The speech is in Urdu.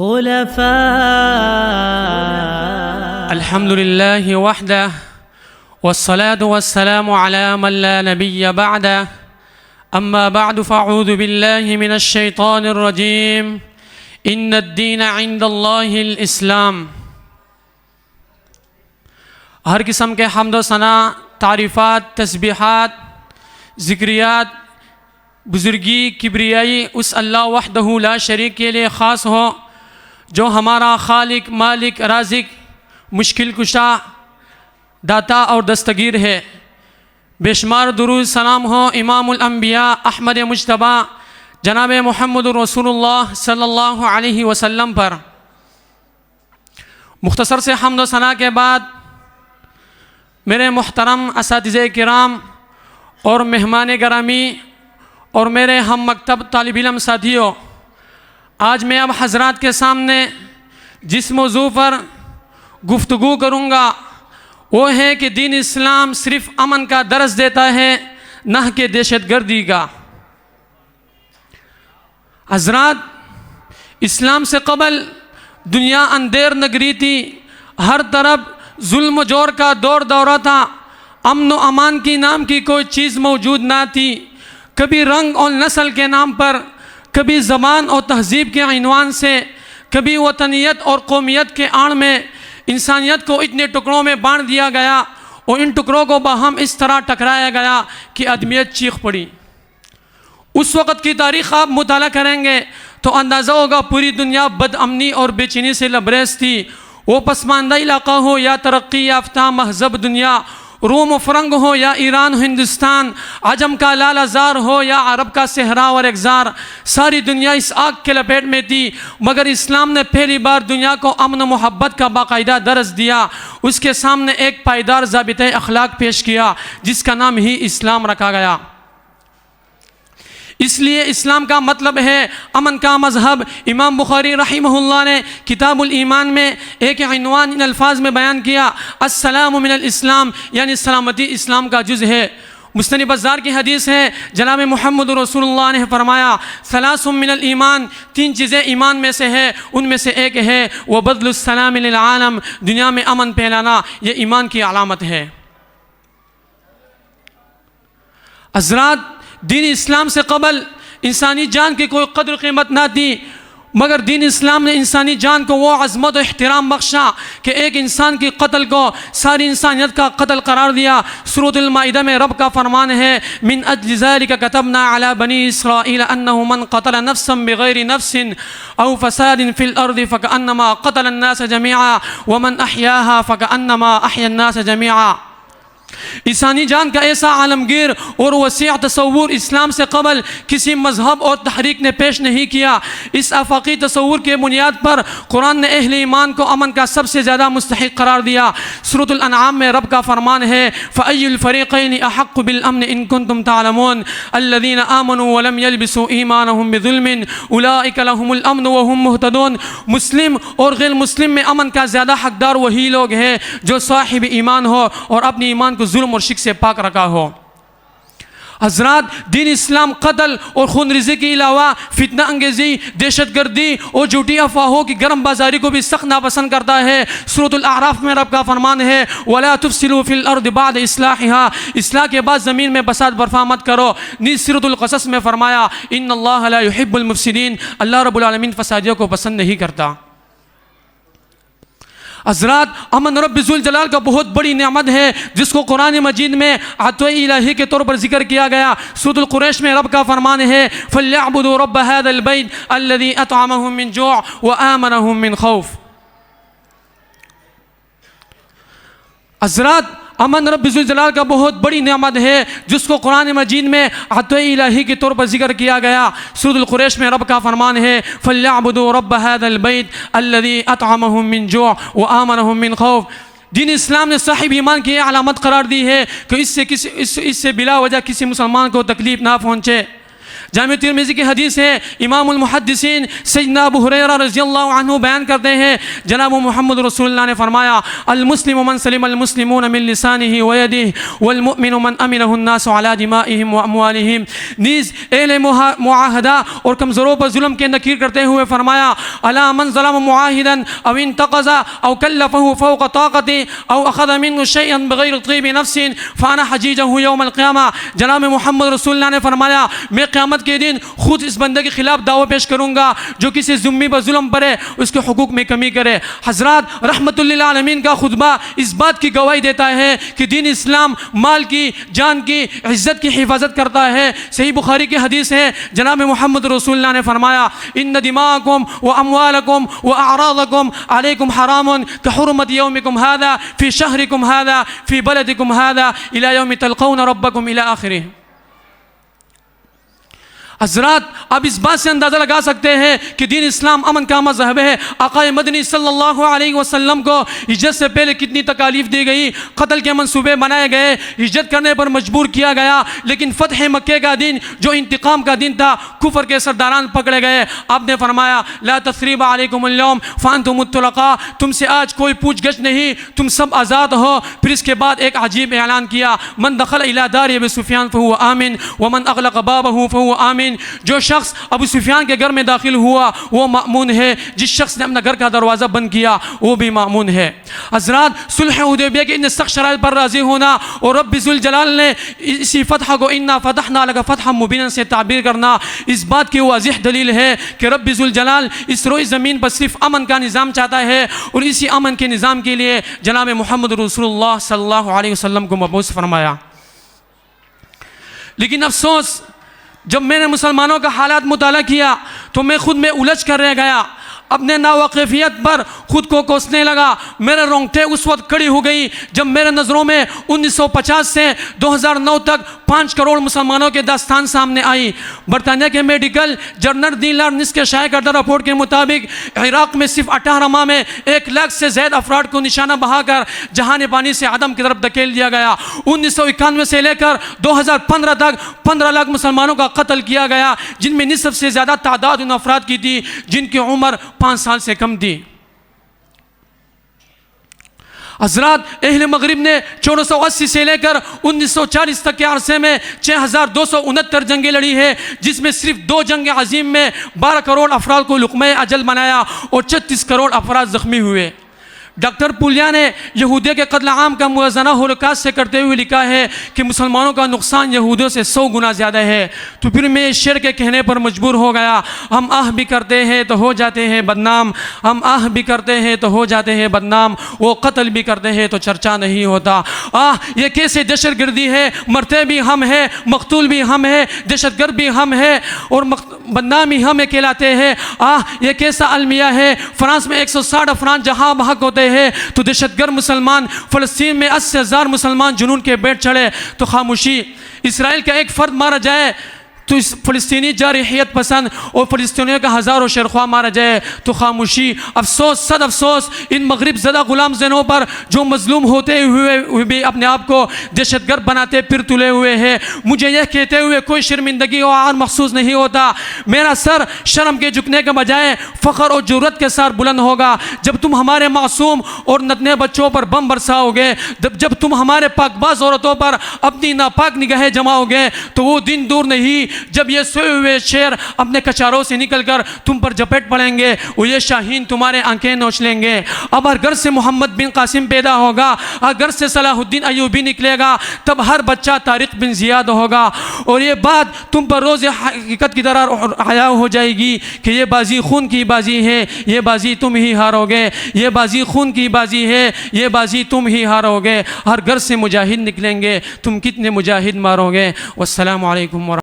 خلفاء الحمد لله وحده والصلاة والسلام على من لا نبي بعده أما بعد فأعوذ بالله من الشيطان الرجيم إن الدين عند الله الإسلام. ہر قسم کے حمد و ثنا، تعریفات، تسبیحات، ذکریات، بزرگی، کبریائی اس اللہ وحدہ لا شریک کے لیے خاص ہو جو ہمارا خالق، مالک، رازق، مشکل کشا، داتا اور دستگیر ہے. بے شمار درود سلام ہو امام الانبیاء احمد مجتبیٰ جناب محمد رسول اللہ صلی اللہ علیہ وسلم پر. مختصر سے حمد و ثنا کے بعد میرے محترم اساتذہ کرام اور مہمان گرامی اور میرے ہم مکتب طالب علم ساتھیوں، آج میں اب حضرات کے سامنے جس موضوع پر گفتگو کروں گا وہ ہے کہ دین اسلام صرف امن کا درس دیتا ہے نہ کہ دہشت گردی کا. حضرات، اسلام سے قبل دنیا اندھیر نگری تھی، ہر طرف ظلم و جور کا دورہ تھا، امن و امان کی نام کی کوئی چیز موجود نہ تھی. کبھی رنگ اور نسل کے نام پر، کبھی زبان اور تہذیب کے عنوان سے، کبھی وطنیت اور قومیت کے آڑ میں انسانیت کو اتنے ٹکڑوں میں بانٹ دیا گیا اور ان ٹکڑوں کو باہم اس طرح ٹکرایا گیا کہ آدمیت چیخ پڑی. اس وقت کی تاریخ آپ مطالعہ کریں گے تو اندازہ ہوگا پوری دنیا بد امنی اور بے چینی سے لبریز تھی. وہ پسماندہ علاقہ ہو یا ترقی یافتہ مہذب دنیا، روم و فرنگ ہو یا ایران ہندوستان، عجم کا لال ازار ہو یا عرب کا صحرا اور اگزار، ساری دنیا اس آگ کے لپیٹ میں تھی. مگر اسلام نے پہلی بار دنیا کو امن و محبت کا باقاعدہ درس دیا. اس کے سامنے ایک پائیدار ضابطۂ اخلاق پیش کیا جس کا نام ہی اسلام رکھا گیا. اس لیے اسلام کا مطلب ہے امن کا مذہب. امام بخاری رحمہ اللہ نے کتاب الایمان میں ایک عنوان ان الفاظ میں بیان کیا: السلام من الاسلام، یعنی سلامتی اسلام کا جز ہے. مسند بزار کی حدیث ہے، جناب محمد رسول اللہ نے فرمایا: ثلاث من الایمان، تین چیزیں ایمان میں سے ہے، ان میں سے ایک ہے وبذل السلام للعالم، دنیا میں امن پھیلانا، یہ ایمان کی علامت ہے. حضرات، دین اسلام سے قبل انسانی جان کی کوئی قدر قیمت نہ تھی، مگر دین اسلام نے انسانی جان کو وہ عظمت و احترام بخشا کہ ایک انسان کی قتل کو ساری انسانیت کا قتل قرار دیا. سورۃ المائدہ میں رب کا فرمان ہے: من اجل ذلک کتبنا علی بنی اسرائیل انہ من قتل نفسا بغیر نفس او فساد فی الارض فکأنما قتل الناس جميعا ومن احیاها فکأنما احیا الناس جميعا. انسانی جان کا ایسا عالمگیر اور وسیع تصور اسلام سے قبل کسی مذہب اور تحریک نے پیش نہیں کیا. اس آفاقی تصور کے بنیاد پر قرآن نے اہل ایمان کو امن کا سب سے زیادہ مستحق قرار دیا. سورۃ الانعام میں رب کا فرمان ہے: فأی الفریقین احق بالامن ان کنتم تعلمون الذین آمنوا ولم یلبسوا ایمانهم بظلم اولئک لهم الامن وهم مہتدون. مسلم اور غیر مسلم میں امن کا زیادہ حقدار وہی لوگ ہیں جو صاحب ایمان ہو اور اپنی ایمان کو ظلم اور شرک سے پاک رکھا ہو. حضرات، دین اسلام قتل اور خون ریزی کے علاوہ فتنہ انگیزی، دہشت گردی اور جھوٹی افواہوں کی گرم بازاری کو بھی سخت ناپسند کرتا ہے. سورۃ الاعراف میں رب کا فرمان ہے: وَلَا تُفْسِدُوا فِي الْأَرْضِ بَعْدَ إِصْلَاحِهَا، اصلاح کے بعد زمین میں فساد برپا مت کرو. نیز سورۃ القصص میں فرمایا: إِنَّ اللَّهَ لَا يُحِبُّ الْمُفْسِدِينَ، اللہ رب العالمین فسادیوں کو پسند نہیں کرتا. حضرات، امن رب ذوالجلال کا بہت بڑی نعمت ہے جس کو قرآن مجید میں عطیہ الہی کے طور پر ذکر کیا گیا. سورۃ القریش میں رب کا فرمان ہے: فَلْيَعْبُدُوا رَبَّ هَذَا الْبَيْتِ الَّذِي أَطْعَمَهُم مِّن جُوعٍ وَآمَنَهُم مِّن خَوْفٍ. حضرات، امن رب ذوالجلال کا بہت بڑی نعمت ہے جس کو قرآن مجید میں عطیہ الہی کے طور پر ذکر کیا گیا. سورۃ القریش میں رب کا فرمان ہے: فَلْيَعْبُدُوا رَبَّ هَذَا الْبَيْتِ الَّذِي أَطْعَمَهُم مِّن جُوعٍ وَآمَنَهُم مِّن خَوْفٍ. دین اسلام نے صاحب ایمان کی علامت قرار دی ہے کہ اس سے بلا وجہ کسی مسلمان کو تکلیف نہ پہنچے. جامع ترمذی کی حدیث ہے، امام المحدثین سیدنا ابو ہریرہ رضی اللہ عنہ بیان کرتے ہیں، جناب محمد رسول اللہ نے فرمایا المسلم من سلم المسلمون من لسانه ويده والمؤمن من امنه الناس على دمائهم واموالهم۔ نیز اہل معاہدہ اور کمزوروں پر ظلم کے نکیر کرتے ہوئے فرمایا الا من ظلم معاہدا او انتقض او کلفه فوق طاقته او اخذ منه شيئا بغیر طیب نفس فانا حجیجه یوم القیامہ۔ جناب محمد رسول اللہ نے فرمایا میں قیامت کے دن خود اس بندے کے خلاف دعوی پیش کروں گا جو کسی ذمہ پر ظلم کرے، اس کے حقوق میں کمی کرے۔ حضرات رحمت للعالمین کا خطبہ اس بات کی گواہی دیتا ہے کہ دین اسلام مال کی، جان کی، عزت کی حفاظت کرتا ہے۔ صحیح بخاری کی حدیث ہے، جناب محمد رسول اللہ نے فرمایا ان دماءکم واموالکم واعراضکم علیکم حرام کحرمت یومکم هذا فی شہرکم هذا فی بلدکم هذا الی یوم تلقون ربکم الی آخرہ۔ حضرات آپ اس بات سے اندازہ لگا سکتے ہیں کہ دین اسلام امن کا مذہب ہے۔ آقا مدنی صلی اللہ علیہ وسلم کو ہجرت سے پہلے کتنی تکالیف دی گئی، قتل کے منصوبے بنائے گئے، ہجرت کرنے پر مجبور کیا گیا، لیکن فتح مکہ کا دن جو انتقام کا دن تھا، کفر کے سرداران پکڑے گئے۔ آپ نے فرمایا لا تثریب علیکم اليوم فانتم الطلقاء، تم سے آج کوئی پوچھ گچھ نہیں، تم سب آزاد ہو۔ پھر اس کے بعد ایک عجیب اعلان کیا من دخل الى دار ابی سفیان فهو آمن ومن اغلق بابه فهو آمن۔ جو شخص ابو سفیان کے گھر میں داخل ہوا وہ مأمون ہے، جس شخص نے اپنا گھر کا دروازہ بند کیا وہ بھی مأمون ہے۔ حضرات صلح حدیبیہ کے ان سخت شرائط پر راضی ہونا اور رب ذوالجلال نے اسی فتح کو انا فتحنا لک فتحا مبینا سے تعبیر کرنا اس بات کی واضح دلیل ہے کہ رب ذوالجلال اس روئے زمین پر صرف امن کا نظام چاہتا ہے، اور اسی امن کے نظام کے لیے جناب محمد رسول اللہ صلی اللہ علیہ وسلم کو مبعوث فرمایا۔ لیکن افسوس جب میں نے مسلمانوں کا حالات مطالعہ کیا تو میں خود میں الجھ کر رہ گیا، اپنے ناواقفیت پر خود کو کوسنے لگا۔ میرے رونگٹے اس وقت کھڑی ہو گئی جب میرے نظروں میں 1950 سے 2009 تک 5 کروڑ مسلمانوں کے داستان سامنے آئی۔ برطانیہ کے میڈیکل جرنل دی لارنس کے شائع کردہ رپورٹ کے مطابق عراق میں صرف 18 ماہ میں 1 لاکھ سے زائد افراد کو نشانہ بہا کر جہان پانی سے عدم کی طرف دھکیل دیا گیا۔ 1991 سے لے کر 2015 تک 15 لاکھ مسلمانوں کا قتل کیا گیا، جن میں نصف سے زیادہ تعداد ان افراد کی تھی جن کی عمر 5 سال سے کم تھی۔ حضرات اہل مغرب نے 1480 سے لے کر 1940 تک کے عرصے میں 6269 جنگیں لڑی ہے، جس میں صرف 2 جنگ عظیم میں 12 کروڑ افراد کو لقمہ اجل بنایا اور 36 کروڑ افراد زخمی ہوئے۔ ڈاکٹر پولیا نے یہودیوں کے قتل عام کا موازنہ ہولوکاسٹ سے کرتے ہوئے لکھا ہے کہ مسلمانوں کا نقصان یہودیوں سے 100 گنا زیادہ ہے۔ تو پھر میں اس شعر کے کہنے پر مجبور ہو گیا، ہم آہ بھی کرتے ہیں تو ہو جاتے ہیں بدنام، ہم آہ بھی کرتے ہیں تو ہو جاتے ہیں بدنام، وہ قتل بھی کرتے ہیں تو چرچا نہیں ہوتا۔ یہ کیسے دہشت گردی ہے، مرتے بھی ہم ہیں، مقتول بھی ہم ہیں، دہشت گرد بھی ہم ہیں اور بدنامی ہمیں کہلاتے ہیں۔ یہ کیسا المیہ ہے، فرانس میں 160 افراد جہاں بحق ہوتے ہیں تو دہشت گرد مسلمان، فلسطین میں 80,000 مسلمان جنون کے بیٹھ چڑھے تو خاموشی، اسرائیل کا ایک فرد مارا جائے تو اس فلسطینی جارحیت پسند اور فلسطینیوں کا ہزاروں شیرخواہ مارا جائے تو خاموشی۔ افسوس صد افسوس ان مغرب زدہ غلام زنوں پر جو مظلوم ہوتے ہوئے بھی اپنے آپ کو دہشت گرد بناتے پھر تلے ہوئے ہیں۔ مجھے یہ کہتے ہوئے کوئی شرمندگی اور عار محسوس نہیں ہوتا، میرا سر شرم کے جھکنے کے بجائے فخر اور جرأت کے ساتھ بلند ہوگا جب تم ہمارے معصوم اور نتنے بچوں پر بم برساؤ گے، جب تم ہمارے پاک باز عورتوں پر اپنی ناپاک نگاہیں جماؤ گے تو وہ دن دور نہیں جب یہ سوئے ہوئے شیر اپنے کچاروں سے نکل کر تم پر جپٹ پڑیں گے، وہ یہ شاہین تمہارے آنکھیں نوچ لیں گے۔ اب ہر گھر سے محمد بن قاسم پیدا ہوگا، ہر گھر سے صلاح الدین ایوبی نکلے گا، تب ہر بچہ طارق بن زیاد ہوگا، اور یہ بات تم پر روز حقیقت کی طرح حیا ہو جائے گی کہ یہ بازی خون کی بازی ہے، یہ بازی تم ہی ہارو گے، یہ بازی خون کی بازی ہے، یہ بازی تم ہی ہارو گے۔ ہر گھر سے مجاہد نکلیں گے، تم کتنے مجاہد مارو گے۔ والسلام علیکم ورحمۃ اللہ۔